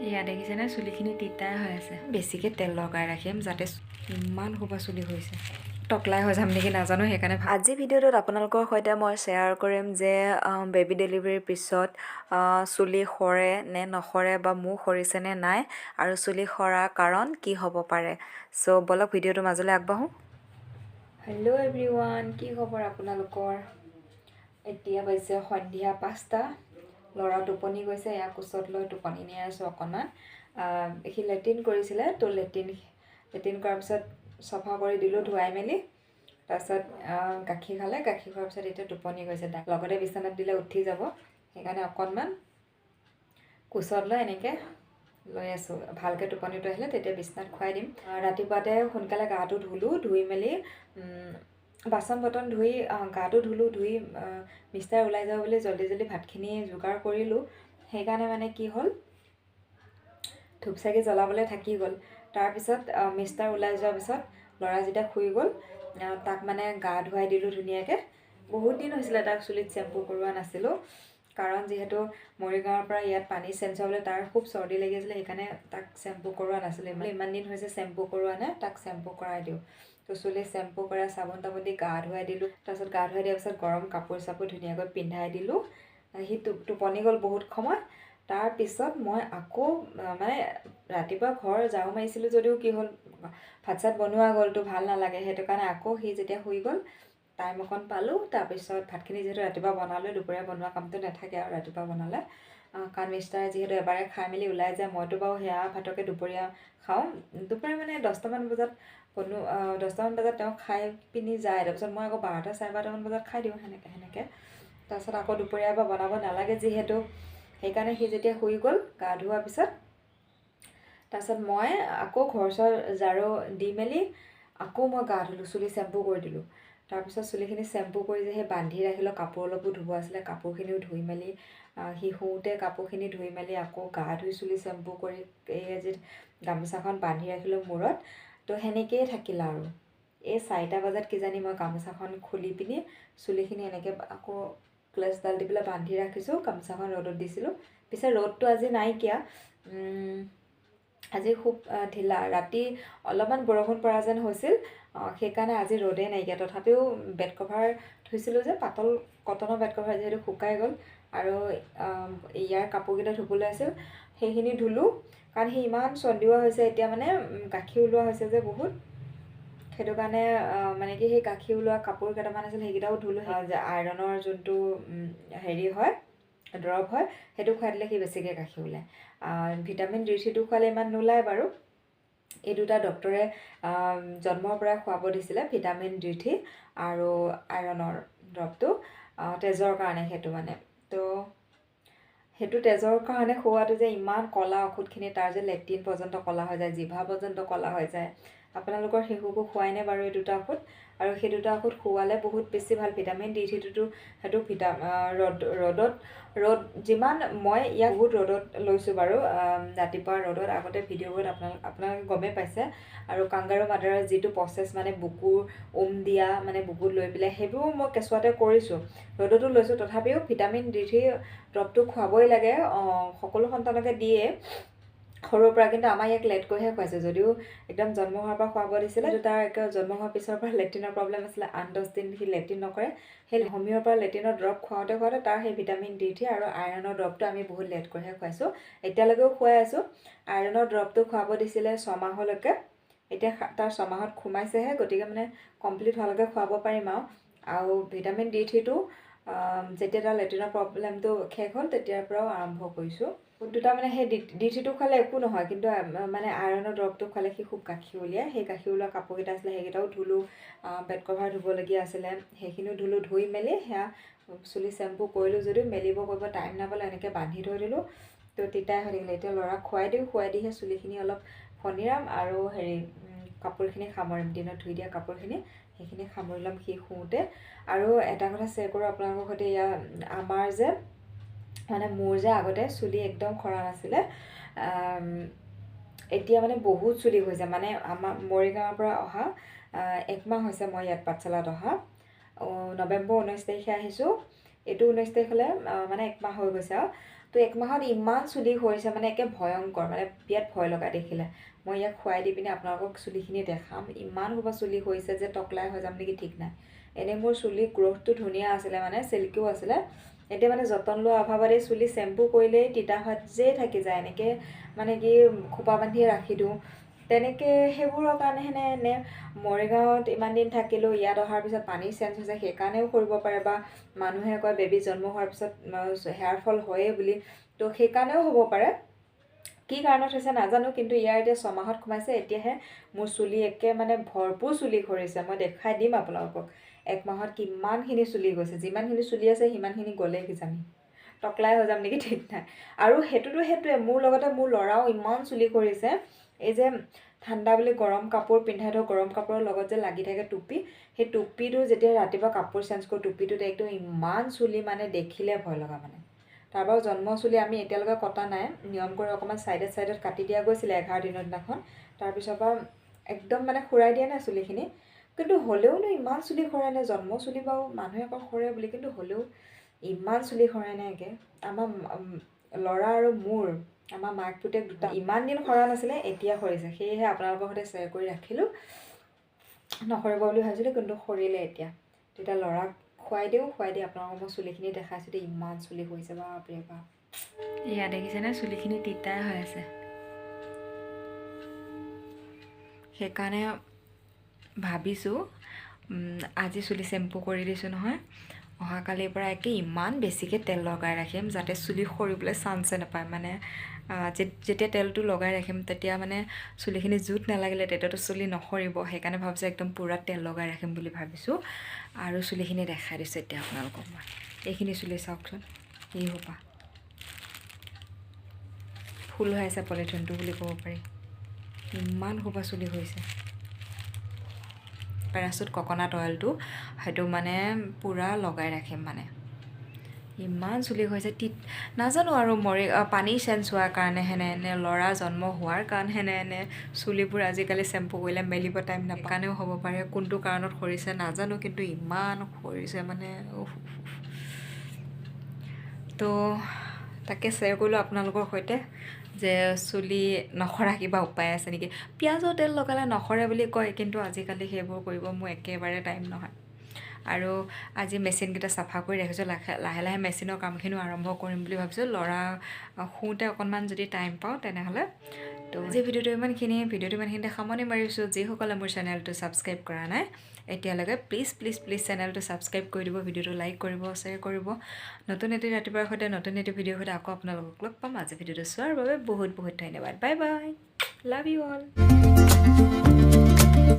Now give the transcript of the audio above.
এয়া দেখিছেনে চুলিখিনি তিতাই হৈ আছে। বেছিকৈ তেল লগাই ৰাখিম যাতে ইমান সোপা চুলি হৈছে। টকলাই হৈ যাম নেকি নাজানো, সেইকাৰণে আজি ভিডিঅ'টোত আপোনালোকৰ সৈতে মই শ্বেয়াৰ কৰিম যে বেবী ডেলিভাৰীৰ পিছত চুলি সৰে নে নসৰে বা মোৰ সৰিছে নে নাই আৰু চুলি সৰাৰ কাৰণ কি হ'ব পাৰে। চ' বলক ভিডিঅ'টোৰ মাজলৈ আগবাঢ়োঁ। হেল্ল' এভৰিৱান, কি খবৰ আপোনালোকৰ? এতিয়া বাজিছে সন্ধিয়া 5টা। ল'ৰা টোপনি গৈছে, ইয়াক কোচত লৈ টোপনি নিয়াই আছোঁ অকণমান। সি লেট্ৰিন কৰিছিলে, তো লেট্ৰিন কৰাৰ পিছত চফা কৰি দিলোঁ ধুৱাই মেলি। তাৰপিছত গাখীৰ খালে, গাখীৰ খোৱাৰ পিছত এতিয়া টোপনি গৈছে। লগতে বিচনাত দিলে উঠি যাব, সেইকাৰণে অকণমান কোচত লৈ এনেকৈ লৈ আছোঁ। ভালকৈ টোপনিটো আহিলে তেতিয়া বিচনাত খুৱাই দিম। ৰাতিপুৱাতে সোনকালে গাটো ধুলোঁ, ধুই মেলি বাচন বৰ্তন ধুই গাটো ধুলোঁ, ধুই মিষ্টাৰ ওলাই যাব বুলি জল্দি ভাতখিনি যোগাৰ কৰিলোঁ। সেইকাৰণে মানে কি হ'ল, ধূপ চাকি জ্বলাবলৈ থাকি গ'ল। তাৰপিছত মিষ্টাৰ ওলাই যোৱাৰ পিছত ল'ৰা যেতিয়া শুই গ'ল, তাক মানে গা ধুৱাই দিলোঁ ধুনীয়াকৈ। বহুত দিন হৈছিলে তাক চুলিত চেম্পু কৰোৱা নাছিলোঁ, কাৰণ যিহেতু মৰিগাঁৱৰ পৰা ইয়াত পানী চেঞ্জ হ'বলৈ তাৰ খুব চৰ্দি লাগি আছিলে, সেইকাৰণে তাক চেম্পু কৰোৱা নাছিলোঁ। ইমান দিন হৈছে চেম্পু কৰোৱা নাই, তাক চেম্পু কৰাই দিওঁ। তো চুলি চেম্পু কৰা চাবোন তাবোন দি গা ধুৱাই দিলোঁ। তাৰপিছত গা ধুৱাই দিয়াৰ পিছত গৰম কাপোৰ চাপোৰ ধুনীয়াকৈ পিন্ধাই দিলোঁ। সি টোপনি গ'ল বহুত সময়। তাৰপিছত মই আকৌ মানে ৰাতিপুৱা ঘৰ ঝাৰু মাৰিছিলোঁ যদিও কি হ'ল, ভাত চাত বনোৱা গ'লতো ভাল নালাগে, সেইটো কাৰণে আকৌ সি যেতিয়া শুই গ'ল টাইম অকণ পালোঁ। তাৰপিছত ভাতখিনি যিহেতু ৰাতিপুৱা বনালোঁ, দুপৰীয়া বনোৱা কামটো নাথাকে আৰু ৰাতিপুৱা বনালে, কাৰণ মিষ্টাৰে যিহেতু এবাৰে খাই মেলি ওলাই যায়। মইতো বাৰু সেয়া ভাতকে দুপৰীয়া খাওঁ। দুপৰীয়া মানে 10টামান বজাত 10টামান বজাত তেওঁ খাই পিনি যায়। তাৰপিছত মই আকৌ 12টা চাৰে 12টামান বজাত খাই দিওঁ সেনেকৈ। তাৰপিছত আকৌ দুপৰীয়াৰ পৰা বনাব নালাগে যিহেতু, সেইকাৰণে সি যেতিয়া শুই গ'ল গা ধোৱাৰ পিছত, তাৰপিছত মই আকৌ ঘৰ চৰ ঝাৰু দি মেলি আকৌ মই গা ধুলোঁ, চুলি চেম্পু কৰি দিলোঁ। তাৰপিছত চুলিখিনি চেম্পু কৰি যে সেই বান্ধি ৰাখিলোঁ, কাপোৰ অলপো ধুব আছিলে, কাপোৰখিনিও ধুই মেলি সি শুওঁতে কাপোৰখিনি ধুই মেলি আকৌ গা ধুই চুলি চেম্পু কৰি এই যে গামোচাখন বান্ধি ৰাখিলোঁ মূৰত। তো সেনেকৈয়ে থাকিল আৰু এই 4টা বজাত কিজানি মই গামোচাখন খুলি পিনি চুলিখিনি এনেকৈ আকৌ ক্লাছডাল দি পেলাই বান্ধি ৰাখিছোঁ। গামোচাখন ৰ'দত দিছিলোঁ, পিছে ৰ'দটো আজি নাইকিয়া। আজি খুব ঢিলা। ৰাতি অলপমান বৰষুণ পৰা যেন হৈছিল, সেইকাৰণে আজি ৰ'দেই নাইকিয়া। তথাপিও বেড কভাৰ ধুইছিলোঁ যে, পাতল কটনৰ বেড কভাৰ, যিহেতু শুকাই গ'ল। আৰু ইয়াৰ কাপোৰকেইটা ধুবলৈ আছিল, সেইখিনি ধুলোঁ। কাৰণ সি ইমান চন্দিওৱা হৈছে এতিয়া, মানে গাখীৰ ওলোৱা হৈছে যে বহুত, সেইটো কাৰণে মানে কি সেই গাখীৰ ওলোৱা কাপোৰ কেইটামান আছিল, সেইকেইটাও ধুলোঁ। যে আইৰণৰ যোনটো হেৰি হয়, দৰৱ হয়, সেইটো খুৱাই দিলে সি বেছিকৈ গাখীৰ ওলায়। ভিটামিন D3টো খোৱালে ইমান নোলায় বাৰু। এই দুটা ডক্টৰে জন্মৰ পৰা খুৱাব দিছিলে, ভিটামিন D3 আৰু আইৰণৰ দৰৱটো তেজৰ কাৰণে। সেইটো মানে তো সেইটো তেজৰ কাৰণে খুওৱাটো যে ইমান ক'লা ঔষধখিনি, তাৰ যে লেট্ৰিন পৰ্যন্ত ক'লা হৈ যায়, জিভা পৰ্যন্ত ক'লা হৈ যায়। আপোনালোকৰ শিশুকো খুৱাইনে বাৰু এই দুটা ঔষধ? আৰু সেই দুটা ঔষধ খুৱালে বহুত বেছি ভাল। ভিটামিন D3টোতো সেইটো ৰ'দ যিমান, মই ইয়াক বহুত ৰ'দত লৈছোঁ বাৰু। ৰাতিপুৱা ৰ'দত, আগতে ভিডিঅ'বোৰত আপোনালোকে গমেই পাইছে। আৰু কাংগাৰু মাদাৰৰ যিটো প্ৰচেছ, মানে বুকুৰ দিয়া, মানে বুকুত লৈ পেলাই, সেইবোৰ মই কেঁচুৱাতে কৰিছোঁ, ৰ'দতো লৈছোঁ। তথাপিও ভিটামিন D3 দৰৱটো খুৱাবই লাগে, সকলো সন্তানকে দিয়ে সৰুৰ পৰা। কিন্তু আমাৰ ইয়াক লেটকৈহে খুৱাইছোঁ, যদিও একদম জন্ম হোৱাৰ পৰা খুৱাব দিছিলে। তাৰ একে জন্ম হোৱাৰ পিছৰ পৰা লেট্ৰিনৰ প্ৰব্লেম আছিলে, 8-10 দিন সি লেট্ৰিন নকৰে। সেই হোমিঅ'ৰ পৰা লেট্ৰিনৰ দৰৱ খুৱাওঁতে তাৰ সেই ভিটামিন D3 আৰু আইৰণৰ দৰৱটো আমি বহুত লেটকৈহে খুৱাইছোঁ, এতিয়ালৈকেও খুৱাই আছোঁ। আইৰণৰ দৰৱটো খুৱাব দিছিলে 6 মাহলৈকে, এতিয়া তাৰ 6 মাহত সোমাইছেহে, গতিকে মানে কমপ্লিট হোৱালৈকে খুৱাব পাৰিম আৰু ভিটামিন D3টো যেতিয়া তাৰ লেট্ৰিনৰ প্ৰব্লেমটো শেষ হ'ল তেতিয়াৰ পৰাও আৰম্ভ কৰিছোঁ। দুটা মানে সেই D3টো খালে একো নহয়, কিন্তু মানে আইৰণৰ দৰৱটো খালে সি খুব গাখীৰ উলিয়ায়। সেই গাখীৰ ওলোৱা কাপোৰকেইটা আছিলে, সেইকেইটাও ধুলোঁ। বেড কভাৰ ধুবলগীয়া আছিলে, সেইখিনিও ধুলোঁ। ধুই মেলি সেয়া চুলি চেম্পু কৰিলোঁ, যদিও মেলিব কৰিব টাইম নাপালে, এনেকৈ বান্ধি থৈ দিলোঁ। তো তিতাই হৈ থাকিলে। এতিয়া ল'ৰাক খুৱাই দিওঁ, খুৱাই দিহে চুলিখিনি অলপ ফণিৰাম আৰু কাপোৰখিনি সামৰিম, দিনত ধুই দিয়া কাপোৰখিনি সেইখিনি সামৰি ল'ম সি শুওঁতে। আৰু এটা কথা শ্বেয়াৰ কৰোঁ আপোনালোকৰ সৈতে, আমাৰ যে মানে মোৰ যে আগতে চুলি একদম সৰা নাছিলে, এতিয়া মানে বহুত চুলি হৈছে। মানে আমাৰ মৰিগাঁৱৰ পৰা অহা 1 মাহ হৈছে মই ইয়াত পাঠশালাত অহা। নৱেম্বৰ 19 তাৰিখে আহিছোঁ, এইটো 19 তাৰিখলৈ মানে 1 মাহ হৈ গৈছে আৰু। তো 1 মাহত ইমান চুলি সৰিছে মানে একে ভয়ংকৰ মানে বিৰাট ভয় লগা দেখিলে মই ইয়াক খুৱাই দি পিনে আপোনালোকক চুলিখিনি দেখাম ইমান সোপা চুলি সৰিছে যে টকলাই হৈ যাম নেকি ঠিক নাই এনে মোৰ চুলি গ্ৰোথটো ধুনীয়া আছিলে মানে চিল্কিও আছিলে এতিয়া মানে যতন লোৱা অভাৱত এই চুলি শ্যাম্পু কৰিলেই তিতা যেই থাকি যায় এনেকৈ মানে কি খোপা বান্ধি ৰাখি দিওঁ তেনেকৈ সেইবোৰৰ কাৰণেহে নে মৰিগাঁৱত ইমান দিন থাকিলোঁ ইয়াত অহাৰ পিছত পানী চেঞ্জ হৈছে সেইকাৰণেও কৰিব পাৰে বা মানুহে কয় বেবী জন্ম হোৱাৰ পিছত হেয়াৰ ফল হয়েই বুলি তো সেইকাৰণেও হ'ব পাৰে কি কাৰণত হৈছে নাজানো কিন্তু ইয়াৰ এতিয়া 6 মাহত সোমাইছে এতিয়াহে মোৰ চুলি একে মানে ভৰপূৰ চুলি সৰিছে মই দেখাই দিম আপোনালোকক 1 মাহত কিমানখিনি চুলি গৈছে যিমানখিনি চুলি আছে সিমানখিনি গ'লে কিজানি টকলাই হৈ যাম নেকি ঠিক নাই আৰু সেইটোৱে মোৰ লগতে মোৰ ল'ৰাও ইমান চুলি সৰিছে এই যে ঠাণ্ডা বুলি গৰম কাপোৰ পিন্ধাই থওঁ গৰম কাপোৰৰ লগত যে লাগি থাকে টুপি সেই টুপিটো যেতিয়া ৰাতিপুৱা কাপোৰ চেঞ্জ কৰোঁ টুপিটোত একদম ইমান চুলি মানে দেখিলে ভয় লগা মানে তাৰপৰা জন্ম চুলি আমি এতিয়ালৈকে কটা নাই নিয়ম কৰি অকণমান চাইডত কাটি দিয়া গৈছিলে 11 দিনৰ দিনাখন তাৰপিছৰ পৰা একদম মানে খুৰাই দিয়া নাই চুলিখিনি কিন্তু হ'লেওনো ইমান চুলি সৰাই নাই জন্ম চুলি বাৰু মানুহে আকৌ সৰে বুলি কিন্তু হ'লেও ইমান চুলি সৰাই নাই একে আমাৰ ল'ৰা আৰু মোৰ আমাৰ মাক পুতেক দুটা ইমান দিন সৰা নাছিলে এতিয়া সৰিছে সেয়েহে আপোনালোকৰ সৈতে শ্বেয়াৰ কৰি ৰাখিলোঁ নসৰিব বুলি ভাবিছিলোঁ কিন্তু সৰিলে এতিয়া তেতিয়া ল'ৰাক খুৱাই দি আপোনালোকক মই চুলিখিনি দেখাইছোঁ দেই ইমান চুলি সৰিছে বাপৰে বাপ এয়া দেখিছেনে চুলিখিনি তিতাই হৈ আছে সেইকাৰণে ভাবিছোঁ আজি চুলি শ্যাম্পু কৰি দিছোঁ নহয় অহাকালিৰ পৰা একে ইমান বেছিকৈ তেল লগাই ৰাখিম যাতে চুলি সৰিবলৈ চান্সে নাপায় মানে যেতিয়া তেলটো লগাই ৰাখিম তেতিয়া মানে চুলিখিনি জোঁট নালাগিলে তেতিয়াতো চুলি নসৰিব সেইকাৰণে ভাবিছোঁ একদম পূৰা তেল লগাই ৰাখিম বুলি ভাবিছোঁ আৰু চুলিখিনি দেখাই দিছোঁ এতিয়া আপোনালোকক মই এইখিনি চুলি চাওকচোন এই সোপা ফুল হৈ আছে পলিথিনটো বুলি ক'ব পাৰি ইমান সোপা চুলি হৈছে পেৰাচুট ককনাট অইলটো সেইটো মানে পূৰা লগাই ৰাখিম মানে ইমান চুলি হৈছে নাজানো আৰু পানী চেঞ্জ হোৱাৰ কাৰণেহে নে ল'ৰা জন্ম হোৱাৰ কাৰণেহে নে চুলিবোৰ আজিকালি শ্যাম্পু কৰিলে মেলিব টাইম নাপায় কাৰণেও হ'ব পাৰে কোনটো কাৰণত সৰিছে নাজানো কিন্তু ইমান সৰিছে মানে তো তাকে শ্বেয়াৰ কৰিলোঁ আপোনালোকৰ সৈতে যে চুলি নসৰা কিবা উপায় আছে নেকি পিঁয়াজৰ তেল লগালে নসৰে বুলি কয় কিন্তু আজিকালি সেইবোৰ কৰিব মোৰ একেবাৰে টাইম নহয় আৰু আজি মেচিনকেইটা চাফা কৰি ৰাখিছোঁ লাহে মেচিনৰ কামখিনিও আৰম্ভ কৰিম বুলি ভাবিছোঁ ল'ৰা শুওঁতে অকণমান যদি টাইম পাওঁ তেনেহ'লে তো আজি ভিডিঅ'টো ইমানখিনিতে সামৰণি মাৰিছোঁ যিসকলে মোৰ চেনেলটো ছাবস্ক্ৰাইব কৰা নাই এতিয়ালৈকে প্লিজ চেনেলটো ছাবস্ক্ৰাইব কৰি দিব ভিডিঅ'টো লাইক কৰিব শ্বেয়াৰ কৰিব নতুন এটি ৰাতিপুৱাৰ সৈতে নতুন এটি ভিডিঅ'ৰ সৈতে আকৌ আপোনালোকক লগ পাম আজি ভিডিঅ'টো চোৱাৰ বাবে বহুত ধন্যবাদ bye bye love you all